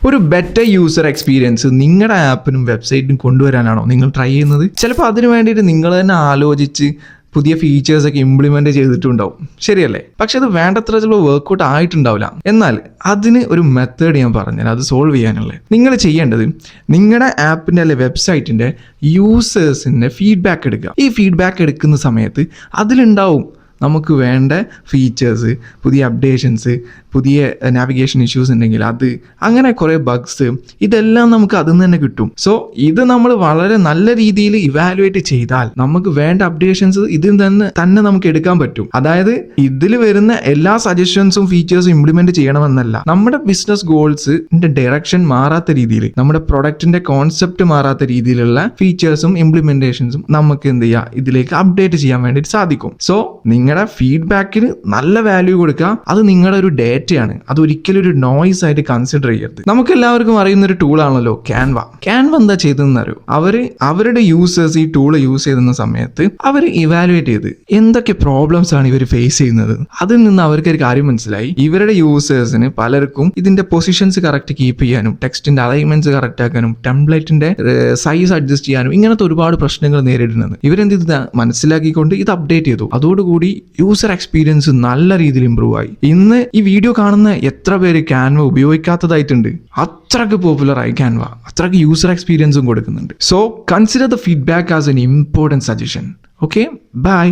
ഒരു better user experience നിങ്ങളുടെ ആപ്പിനും വെബ്സൈറ്റിനും കൊണ്ടുവരാനാണോ നിങ്ങൾ ട്രൈ ചെയ്യുന്നത്? ചിലപ്പോൾ അതിന് വേണ്ടിയിട്ട് നിങ്ങൾ തന്നെ ആലോചിച്ച് പുതിയ ഫീച്ചേഴ്സൊക്കെ ഇംപ്ലിമെൻറ്റ് ചെയ്തിട്ടുണ്ടാവും, ശരിയല്ലേ? പക്ഷെ അത് വേണ്ടത്ര ചിലപ്പോൾ വർക്കൗട്ട് ആയിട്ടുണ്ടാവില്ല. എന്നാൽ അതിന് ഒരു മെത്തേഡ് ഞാൻ പറഞ്ഞുതരാം അത് സോൾവ് ചെയ്യാനുള്ളത്. നിങ്ങൾ ചെയ്യേണ്ടത് നിങ്ങളുടെ ആപ്പിൻ്റെ അല്ലെ വെബ്സൈറ്റിൻ്റെ യൂസേഴ്സിൻ്റെ ഫീഡ്ബാക്ക് എടുക്കുക. ഈ ഫീഡ്ബാക്ക് എടുക്കുന്ന സമയത്ത് അതിലുണ്ടാവും നമുക്ക് വേണ്ട ഫീച്ചേഴ്സ്, പുതിയ അപ്ഡേഷൻസ്, പുതിയ നാവിഗേഷൻ ഇഷ്യൂസ് ഉണ്ടെങ്കിൽ അത്, അങ്ങനെ കുറേ ബഗ്സ്, ഇതെല്ലാം നമുക്ക് അതിൽ നിന്ന് തന്നെ കിട്ടും. സോ ഇത് നമ്മൾ വളരെ നല്ല രീതിയിൽ ഇവാലുവേറ്റ് ചെയ്താൽ നമുക്ക് വേണ്ട അപ്ഡേഷൻസ് ഇതിൽ തന്നെ നമുക്ക് എടുക്കാൻ പറ്റും. അതായത് ഇതിൽ വരുന്ന എല്ലാ സജഷൻസും ഫീച്ചേഴ്സും ഇംപ്ലിമെന്റ് ചെയ്യണമെന്നല്ല, നമ്മുടെ ബിസിനസ് ഗോൾസിന്റെ ഡയറക്ഷൻ മാറാത്ത രീതിയിൽ, നമ്മുടെ പ്രൊഡക്റ്റിന്റെ കോൺസെപ്റ്റ് മാറാത്ത രീതിയിലുള്ള ഫീച്ചേഴ്സും ഇംപ്ലിമെന്റേഷൻസും നമുക്ക് എന്ത് ചെയ്യാം, ഇതിലേക്ക് അപ്ഡേറ്റ് ചെയ്യാൻ വേണ്ടിയിട്ട് സാധിക്കും. സോ നിങ്ങളുടെ ഫീഡ്ബാക്കിന് നല്ല വാല്യൂ കൊടുക്കുക. അത് നിങ്ങളുടെ ഒരു ഡേറ്റയാണ്, അത് ഒരിക്കലും ഒരു നോയ്സ് ആയിട്ട് കൺസിഡർ ചെയ്യരുത്. നമുക്ക് എല്ലാവർക്കും അറിയുന്ന ഒരു ടൂളാണല്ലോ ക്യാൻവ. എന്താ ചെയ്തതെന്ന് അറിയോ? അവരുടെ യൂസേഴ്സ് ഈ ടൂൾ യൂസ് ചെയ്യുന്ന സമയത്ത് അവർ ഇവാലുവേറ്റ് ചെയ്ത് എന്തൊക്കെ പ്രോബ്ലംസ് ആണ് ഇവർ ഫേസ് ചെയ്യുന്നത്. അതിൽ നിന്ന് അവർക്ക് ഒരു കാര്യം മനസ്സിലായി, ഇവരുടെ യൂസേഴ്സിന് പലർക്കും ഇതിന്റെ പൊസിഷൻസ് കറക്റ്റ് കീപ്പ് ചെയ്യാനും, ടെക്സ്റ്റിന്റെ അലൈൻമെന്റ്സ് കറക്റ്റ് ആക്കാനും, ടെംപ്ലേറ്റിന്റെ സൈസ് അഡ്ജസ്റ്റ് ചെയ്യാനും ഇങ്ങനത്തെ ഒരുപാട് പ്രശ്നങ്ങൾ നേരിടുന്നത്. ഇവരെന്ത് ഇത് മനസ്സിലാക്കിക്കൊണ്ട് ഇത് അപ്ഡേറ്റ് ചെയ്തു. അതോടുകൂടി യൂസർ എക്സ്പീരിയൻസ് നല്ല രീതിയിൽ ഇമ്പ്രൂവ് ആയി. ഇന്ന് ഈ വീഡിയോ കാണുന്ന എത്ര പേര് ക്യാൻവ ഉപയോഗിക്കാത്തതായിട്ടുണ്ട്? അത്രക്ക് പോപ്പുലർ ആയി ക്യാൻവ, അത്രക്ക് യൂസർ എക്സ്പീരിയൻസും കൊടുക്കുന്നുണ്ട്. So consider the feedback as an important suggestion. Okay, by.